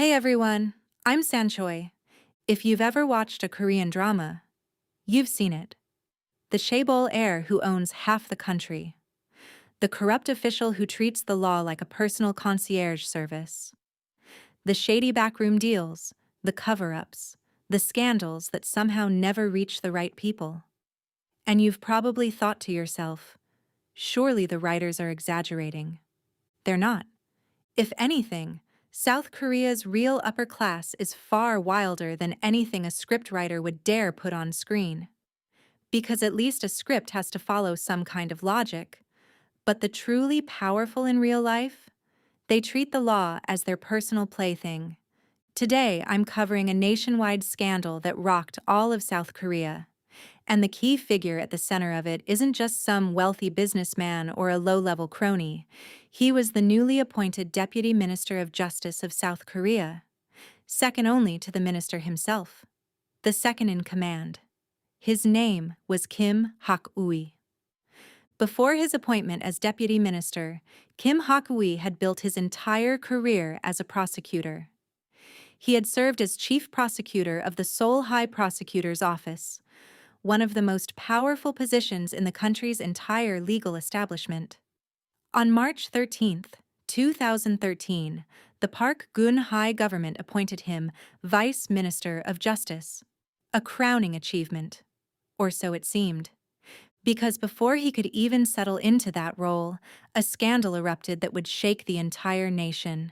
Hey everyone, I'm Sanchoi. If you've ever watched a Korean drama, you've seen it. The chaebol heir who owns half the country. The corrupt official who treats the law like a personal concierge service. The shady backroom deals, the cover-ups, the scandals that somehow never reach the right people. And you've probably thought to yourself, surely the writers are exaggerating. They're not. If anything, South Korea's real upper class is far wilder than anything a scriptwriter would dare put on screen. Because at least a script has to follow some kind of logic. But the truly powerful in real life? They treat the law as their personal plaything. Today, I'm covering a nationwide scandal that rocked all of South Korea. And the key figure at the center of it isn't just some wealthy businessman or a low-level crony. He was the newly appointed Deputy Minister of Justice of South Korea, second only to the minister himself, the second in command. His name was Kim Hak-yi. Before his appointment as deputy minister, Kim Hak-yi had built his entire career as a prosecutor. He had served as chief prosecutor of the Seoul High Prosecutor's Office, one of the most powerful positions in the country's entire legal establishment. On March 13, 2013, the Park Geun-hye government appointed him Vice Minister of Justice, a crowning achievement, or so it seemed. Because before he could even settle into that role, a scandal erupted that would shake the entire nation.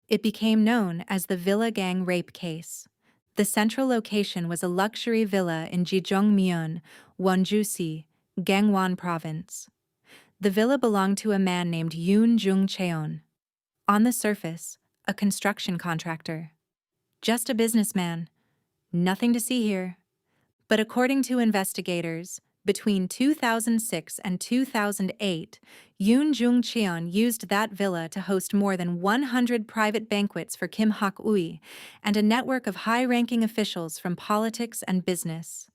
It became known as the Villa Gang rape case. The central location was a luxury villa in Jijongmyeon, Wonju-si, Gangwon Province. The villa belonged to a man named Yoon Jung-cheon. On the surface, a construction contractor. Just a businessman. Nothing to see here. But according to investigators, between 2006 and 2008, Yoon Jung-cheon used that villa to host more than 100 private banquets for Kim Hak-yi and a network of high-ranking officials from politics and business.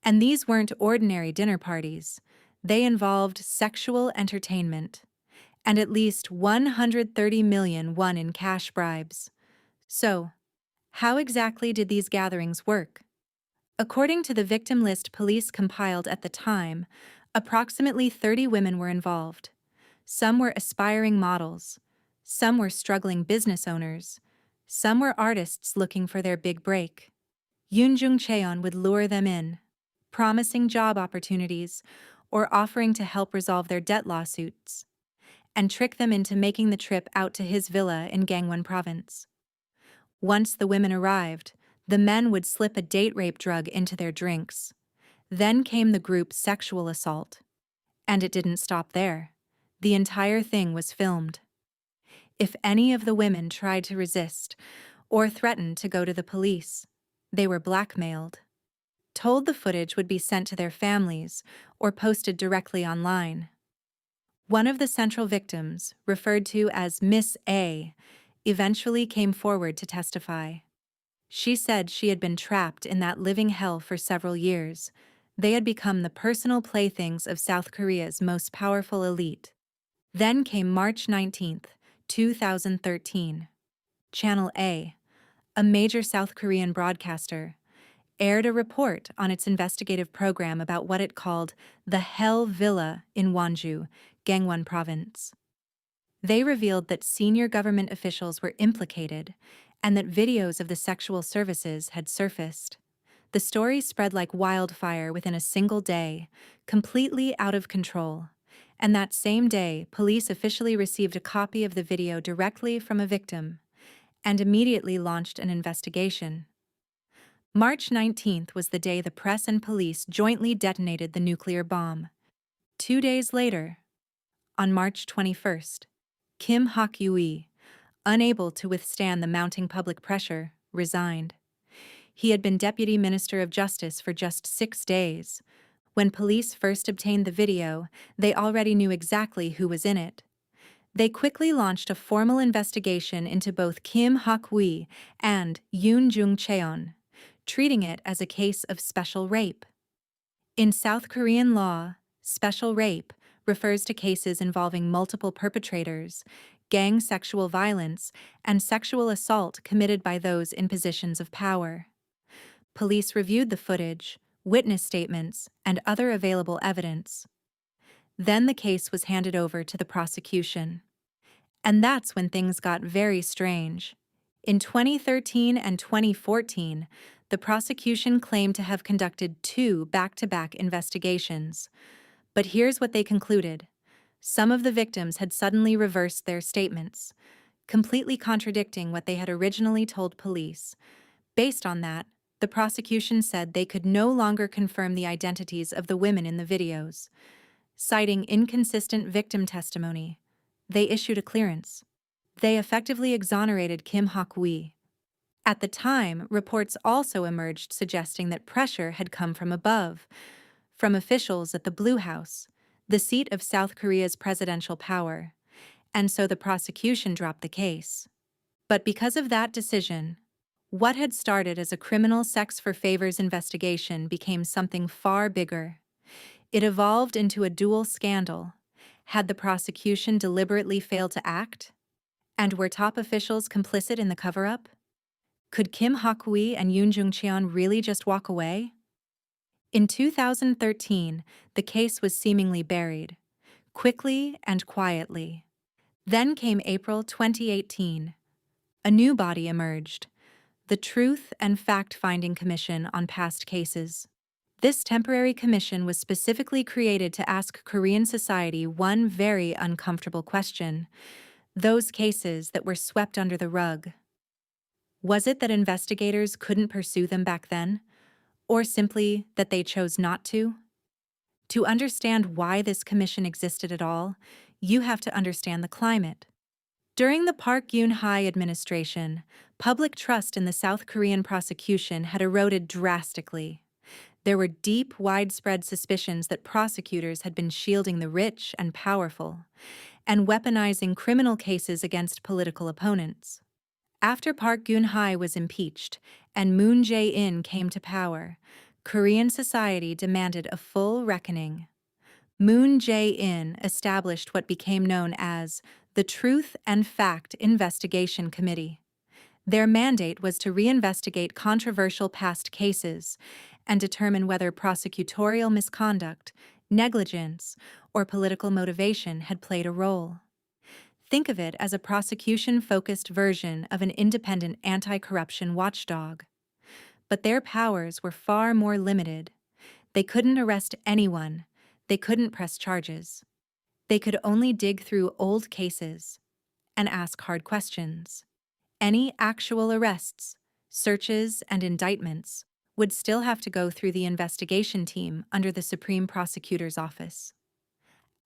And these weren't ordinary dinner parties. They involved sexual entertainment and at least 130 million won in cash bribes. So, how exactly did these gatherings work? According to the victim list police compiled at the time, approximately 30 women were involved. Some were aspiring models, some were struggling business owners, some were artists looking for their big break. Yoon Jung-cheon would lure them in, promising job opportunities or offering to help resolve their debt lawsuits, and trick them into making the trip out to his villa in Gangwon Province. Once the women arrived, the men would slip a date rape drug into their drinks. Then came the group's sexual assault. And it didn't stop there. The entire thing was filmed. If any of the women tried to resist or threatened to go to the police, they were blackmailed. Told the footage would be sent to their families or posted directly online. One of the central victims, referred to as Miss A, eventually came forward to testify. She said she had been trapped in that living hell for several years. They had become the personal playthings of South Korea's most powerful elite. Then came March 19, 2013. Channel A, a major South Korean broadcaster, aired a report on its investigative program about what it called the Hell Villa in Wonju, Gangwon Province. They revealed that senior government officials were implicated and that videos of the sexual services had surfaced. The story spread like wildfire within a single day, completely out of control. And that same day, police officially received a copy of the video directly from a victim and immediately launched an investigation. March 19th was the day the press and police jointly detonated the nuclear bomb. 2 days later, on March 21st, Kim Hak-yi, unable to withstand the mounting public pressure, resigned. He had been Deputy Minister of Justice for just 6 days. When police first obtained the video, they already knew exactly who was in it. They quickly launched a formal investigation into both Kim Hak-yi and Yoon Jung-cheon, treating it as a case of special rape. In South Korean law, special rape refers to cases involving multiple perpetrators, gang sexual violence, and sexual assault committed by those in positions of power. Police reviewed the footage, witness statements, and other available evidence. Then the case was handed over to the prosecution. And that's when things got very strange. In 2013 and 2014, the prosecution claimed to have conducted 2 back-to-back investigations. But here's what they concluded. Some of the victims had suddenly reversed their statements, completely contradicting what they had originally told police. Based on that, the prosecution said they could no longer confirm the identities of the women in the videos. Citing inconsistent victim testimony, they issued a clearance. They effectively exonerated Kim Hak-yi. At the time, reports also emerged suggesting that pressure had come from above, from officials at the Blue House, the seat of South Korea's presidential power, and so the prosecution dropped the case. But because of that decision, what had started as a criminal sex for favors investigation became something far bigger. It evolved into a dual scandal. Had the prosecution deliberately failed to act? And were top officials complicit in the cover-up? Could Kim Hak-yi and Yoon Jung-cheon really just walk away? In 2013, the case was seemingly buried, quickly and quietly. Then came April 2018. A new body emerged, the Truth and Fact-Finding Commission on Past Cases. This temporary commission was specifically created to ask Korean society one very uncomfortable question: those cases that were swept under the rug. Was it that investigators couldn't pursue them back then? Or simply that they chose not to? To understand why this commission existed at all, you have to understand the climate. During the Park Geun-hye administration, public trust in the South Korean prosecution had eroded drastically. There were deep, widespread suspicions that prosecutors had been shielding the rich and powerful, and weaponizing criminal cases against political opponents. After Park Geun-hye was impeached and Moon Jae-in came to power, Korean society demanded a full reckoning. Moon Jae-in established what became known as the Truth and Fact Investigation Committee. Their mandate was to reinvestigate controversial past cases and determine whether prosecutorial misconduct, negligence, or political motivation had played a role. Think of it as a prosecution-focused version of an independent anti-corruption watchdog. But their powers were far more limited. They couldn't arrest anyone. They couldn't press charges. They could only dig through old cases and ask hard questions. Any actual arrests, searches, and indictments would still have to go through the investigation team under the Supreme Prosecutor's Office.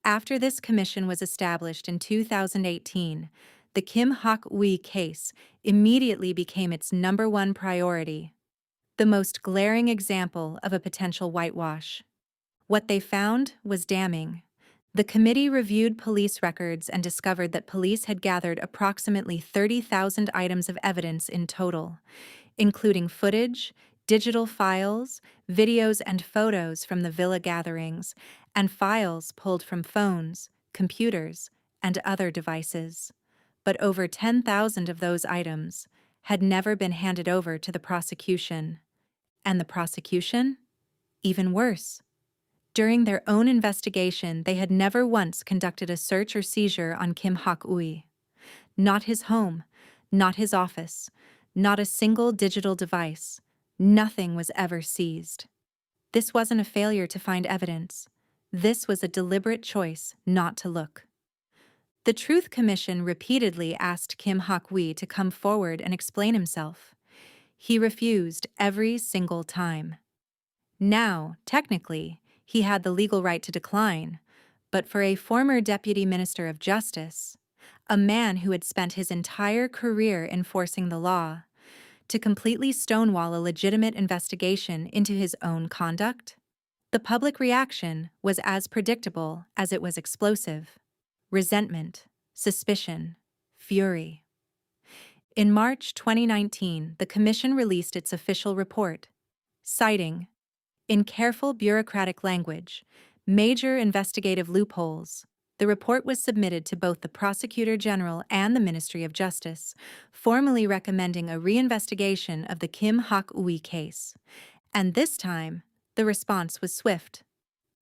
After this commission was established in 2018, the Kim Hak-yi case immediately became its #1 priority, the most glaring example of a potential whitewash. What they found was damning. The committee reviewed police records and discovered that police had gathered approximately 30,000 items of evidence in total, including footage, digital files, videos and photos from the villa gatherings, and files pulled from phones, computers, and other devices. But over 10,000 of those items had never been handed over to the prosecution. And the prosecution? Even worse. During their own investigation, they had never once conducted a search or seizure on Kim Hak-yi. Not his home, not his office, not a single digital device. Nothing was ever seized. This wasn't a failure to find evidence. This was a deliberate choice not to look. The Truth Commission repeatedly asked Kim Hak-yi to come forward and explain himself. He refused every single time. Now, technically, he had the legal right to decline, but for a former Deputy Minister of Justice, a man who had spent his entire career enforcing the law, to completely stonewall a legitimate investigation into his own conduct? The public reaction was as predictable as it was explosive. Resentment, suspicion, fury. In March 2019, the Commission released its official report, citing, in careful bureaucratic language, major investigative loopholes. the report was submitted to both the Prosecutor General and the Ministry of Justice, formally recommending a reinvestigation of the Kim Hak-yi case. And this time, the response was swift.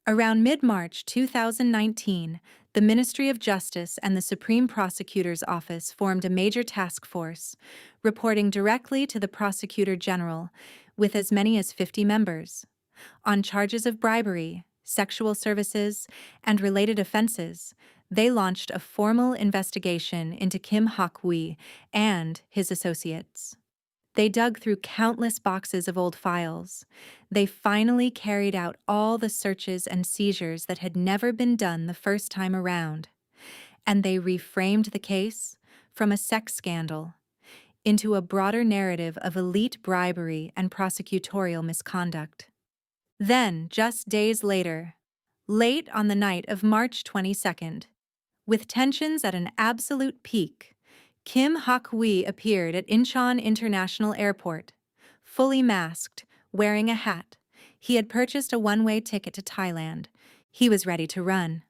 Around mid-March 2019, the Ministry of Justice and the Supreme Prosecutor's Office formed a major task force, reporting directly to the Prosecutor General, with as many as 50 members, on charges of bribery, sexual services, and related offenses. They launched a formal investigation into Kim Hak-yi and his associates. They dug through countless boxes of old files. They finally carried out all the searches and seizures that had never been done the first time around. And they reframed the case from a sex scandal into a broader narrative of elite bribery and prosecutorial misconduct. Then, just days later, late on the night of March 22nd, with tensions at an absolute peak, Kim Hak-yi appeared at Incheon International Airport, fully masked, wearing a hat. He had purchased a one-way ticket to Thailand. He was ready to run.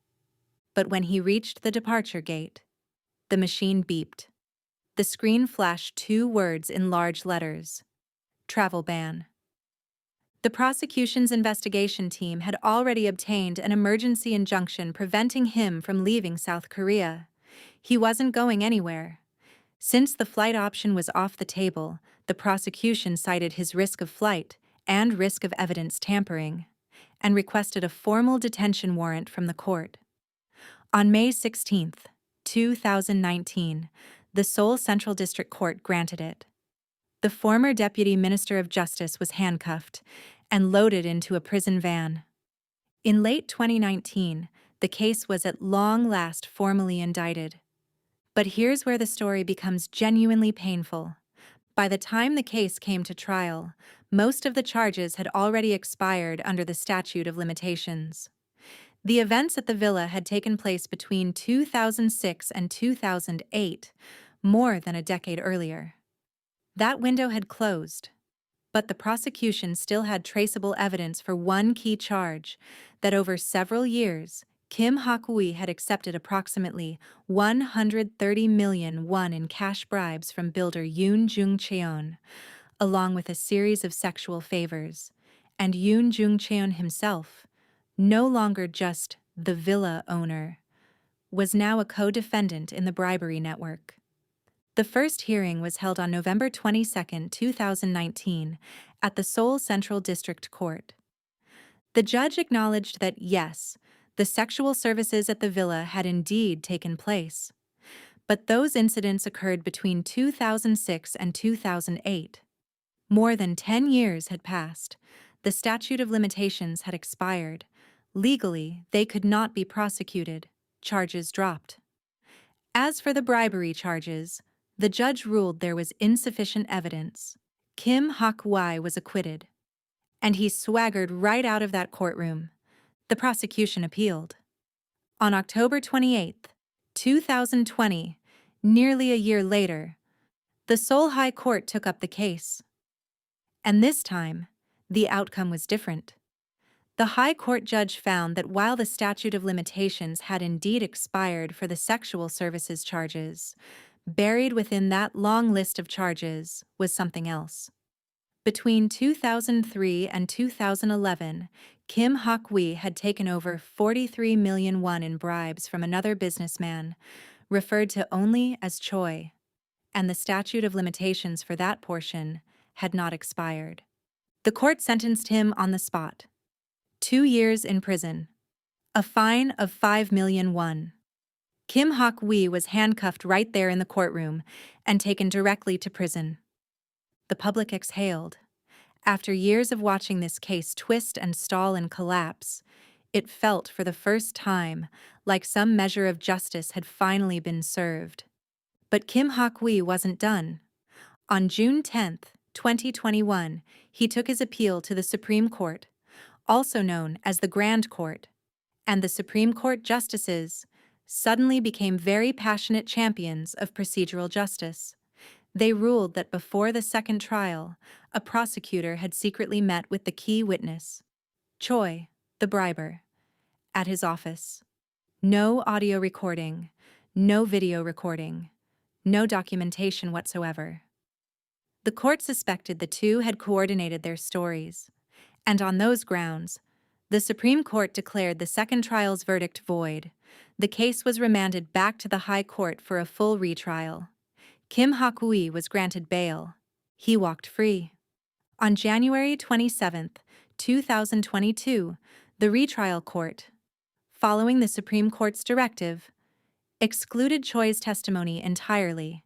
But when he reached the departure gate, the machine beeped. The screen flashed 2 words in large letters: travel ban. The prosecution's investigation team had already obtained an emergency injunction preventing him from leaving South Korea. He wasn't going anywhere. Since the flight option was off the table, the prosecution cited his risk of flight and risk of evidence tampering, and requested a formal detention warrant from the court. On May 16, 2019, the Seoul Central District Court granted it. The former Deputy Minister of Justice was handcuffed and loaded into a prison van. In late 2019, the case was at long last formally indicted. But here's where the story becomes genuinely painful. By the time the case came to trial, most of the charges had already expired under the statute of limitations. The events at the villa had taken place between 2006 and 2008, more than a decade earlier. That window had closed, but the prosecution still had traceable evidence for one key charge: that over several years, Kim Hak-yi had accepted approximately 130 million won in cash bribes from builder Yoon Jung-cheon, along with a series of sexual favors, and Yoon Jung-cheon himself, no longer just the villa owner, was now a co-defendant in the bribery network. The first hearing was held on November 22, 2019, at the Seoul Central District Court. The judge acknowledged that, yes, the sexual services at the villa had indeed taken place, but those incidents occurred between 2006 and 2008. More than 10 years had passed. The statute of limitations had expired. Legally, they could not be prosecuted. Charges dropped. As for the bribery charges, the judge ruled there was insufficient evidence. Kim Hak-yi was acquitted. And he swaggered right out of that courtroom. The prosecution appealed. On October 28, 2020, nearly a year later, the Seoul High Court took up the case. And this time, the outcome was different. The High Court judge found that while the statute of limitations had indeed expired for the sexual services charges, buried within that long list of charges was something else. Between 2003 and 2011, Kim Hak-yi had taken over 43 million won in bribes from another businessman, referred to only as Choi, and the statute of limitations for that portion had not expired. The court sentenced him on the spot. 2 years in prison. A fine of 5 million won. Kim Hak-yi was handcuffed right there in the courtroom and taken directly to prison. The public exhaled. After years of watching this case twist and stall and collapse, it felt for the first time like some measure of justice had finally been served. But Kim Hak-yi wasn't done. On June 10, 2021, he took his appeal to the Supreme Court, also known as the Grand Court, and the Supreme Court justices suddenly became very passionate champions of procedural justice. They ruled that before the second trial, a prosecutor had secretly met with the key witness, Choi, the briber, at his office. No audio recording, no video recording, no documentation whatsoever. The court suspected the two had coordinated their stories, and on those grounds, the Supreme Court declared the second trial's verdict void. The case was remanded back to the High Court for a full retrial. Kim Hak-yi was granted bail. He walked free. On January 27, 2022, the retrial court, following the Supreme Court's directive, excluded Choi's testimony entirely,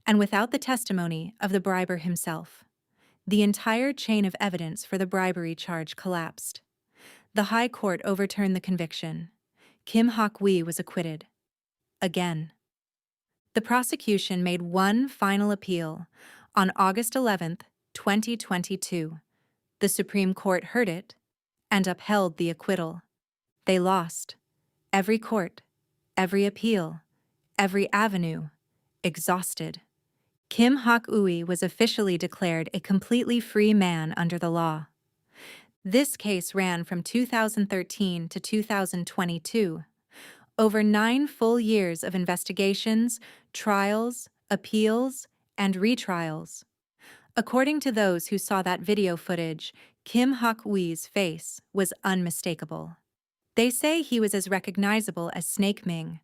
and without the testimony of the briber himself. The entire chain of evidence for the bribery charge collapsed. The High Court overturned the conviction. Kim Hak-yi was acquitted. Again. The prosecution made one final appeal. On August 11, 2022, the Supreme Court heard it and upheld the acquittal. They lost. Every court, every appeal, every avenue, exhausted. Kim Hak-yi was officially declared a completely free man under the law. This case ran from 2013 to 2022. Over 9 full years of investigations, trials, appeals, and retrials. According to those who saw that video footage, Kim Hak-yi's face was unmistakable. They say he was as recognizable as Snake Ming,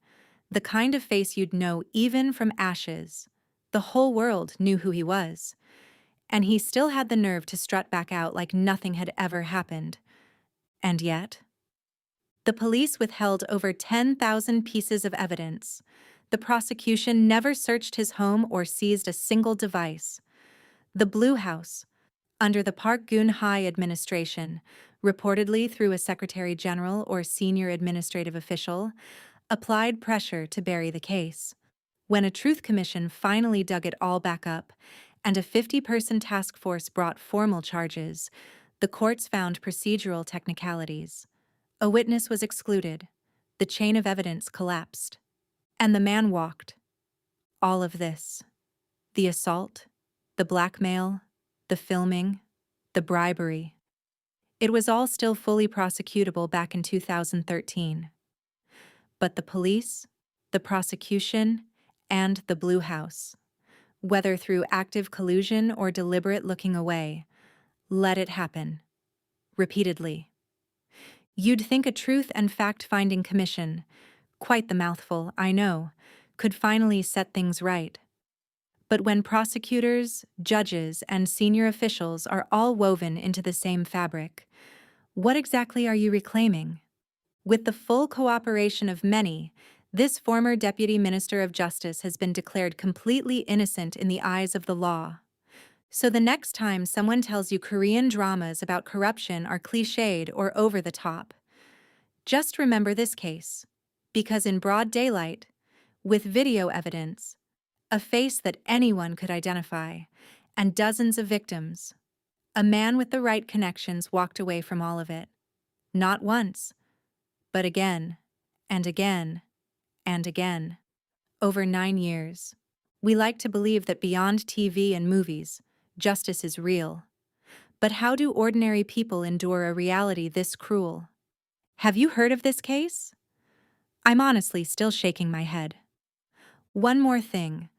the kind of face you'd know even from ashes. The whole world knew who he was. And he still had the nerve to strut back out like nothing had ever happened. And yet, the police withheld over 10,000 pieces of evidence. The prosecution never searched his home or seized a single device. The Blue House, under the Park Geun-hye administration, reportedly through a secretary general or senior administrative official, applied pressure to bury the case. When a truth commission finally dug it all back up, and a 50-person task force brought formal charges, the courts found procedural technicalities. A witness was excluded, the chain of evidence collapsed, and the man walked. All of this, the assault, the blackmail, the filming, the bribery, it was all still fully prosecutable back in 2013. But the police, the prosecution, and the Blue House, whether through active collusion or deliberate looking away, let it happen. Repeatedly. You'd think a truth and fact-finding commission, quite the mouthful, I know, could finally set things right. But when prosecutors, judges, and senior officials are all woven into the same fabric, what exactly are you reclaiming? With the full cooperation of many, this former Deputy Minister of Justice has been declared completely innocent in the eyes of the law. So the next time someone tells you Korean dramas about corruption are cliched or over the top, just remember this case, because in broad daylight, with video evidence, a face that anyone could identify, and dozens of victims, a man with the right connections walked away from all of it. Not once, but again, and again, and again. Over 9 years. We like to believe that beyond TV and movies, justice is real. But how do ordinary people endure a reality this cruel? Have you heard of this case? I'm honestly still shaking my head. One more thing.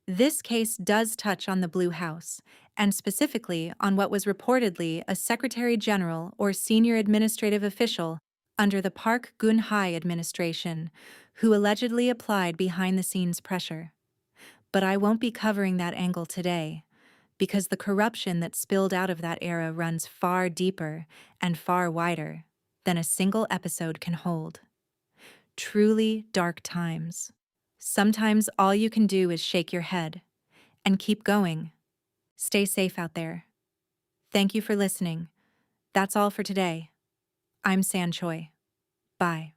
This case does touch on the Blue House, and specifically on what was reportedly a Secretary General or senior administrative official under the Park Geun-hye administration, who allegedly applied behind-the-scenes pressure. But I won't be covering that angle today, because the corruption that spilled out of that era runs far deeper and far wider than a single episode can hold. Truly dark times. Sometimes all you can do is shake your head and keep going. Stay safe out there. Thank you for listening. That's all for today. I'm San Choi. Bye.